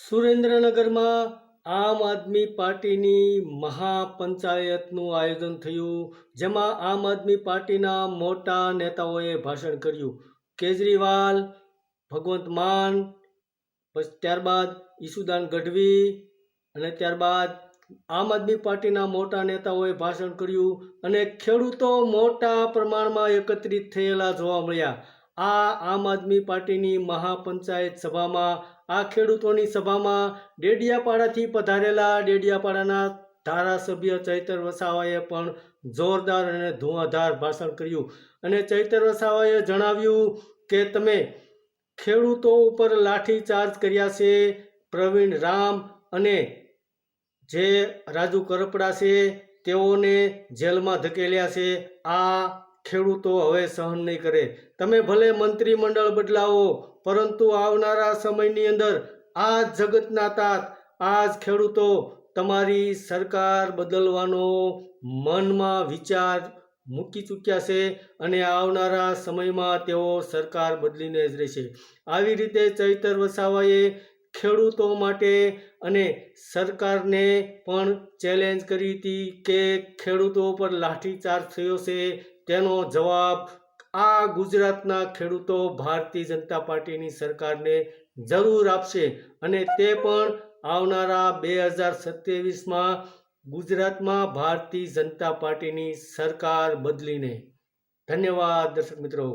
સુરેન્દ્રનગરમાં આમ આદમી પાર્ટીની મહાપંચાયતનું આયોજન થયું, જેમાં આમ આદમી પાર્ટીના મોટા નેતાઓએ ભાષણ કર્યું. કેજરીવાલ, ભગવંત માન, પછી ત્યારબાદ ઈસુદાન ગઢવી અને ત્યારબાદ આમ આદમી પાર્ટીના મોટા નેતાઓએ ભાષણ કર્યું અને ખેડૂતો મોટા પ્રમાણમાં એકત્રિત થયેલા જોવા મળ્યા. આ આમ આદમી પાર્ટીની મહાપંચાયત સભામાં, આ ખેડૂતોની સભામાં ડેડિયાપાડાથી પધારેલા ડેડિયાપાડાના ધારાસભ્ય ચૈતર વસાવાએ પણ જોરદાર અને ધુઆધાર ભાષણ કર્યું અને ચૈતર વસાવાએ જણાવ્યું કે તમે ખેડૂતો ઉપર લાઠીચાર્જ કર્યા છે. પ્રવીણ રામ અને જે રાજુ કરપડા છે તેઓને જેલમાં ધકેલ્યા છે. આ ખેડૂતો હવે સહન નહીં કરે. તમે ભલે મંત્રીમંડળ બદલાવો, પરંતુ આવનારા સમયની અંદર આ જગતના તાત, આ જ ખેડૂતો તમારી સરકાર બદલવાનો મનમાં વિચાર મૂકી ચૂક્યા છે અને આવનારા સમયમાં તેઓ સરકાર બદલીને જ રહેશે. આવી રીતે ચૈતર વસાવાએ ખેડૂતો માટે અને સરકારને પણ ચેલેન્જ કરી હતી કે ખેડૂતો પર લાઠીચાર્જ થયો છે તેનો જવાબ આ ગુજરાતના ખેડૂતો ભારતીય જનતા પાર્ટીની સરકારને જરૂર આપશે અને તે પણ આવનારા 2027માં ગુજરાતમાં ભારતીય જનતા પાર્ટીની સરકાર બદલીને. ધન્યવાદ દર્શક મિત્રો.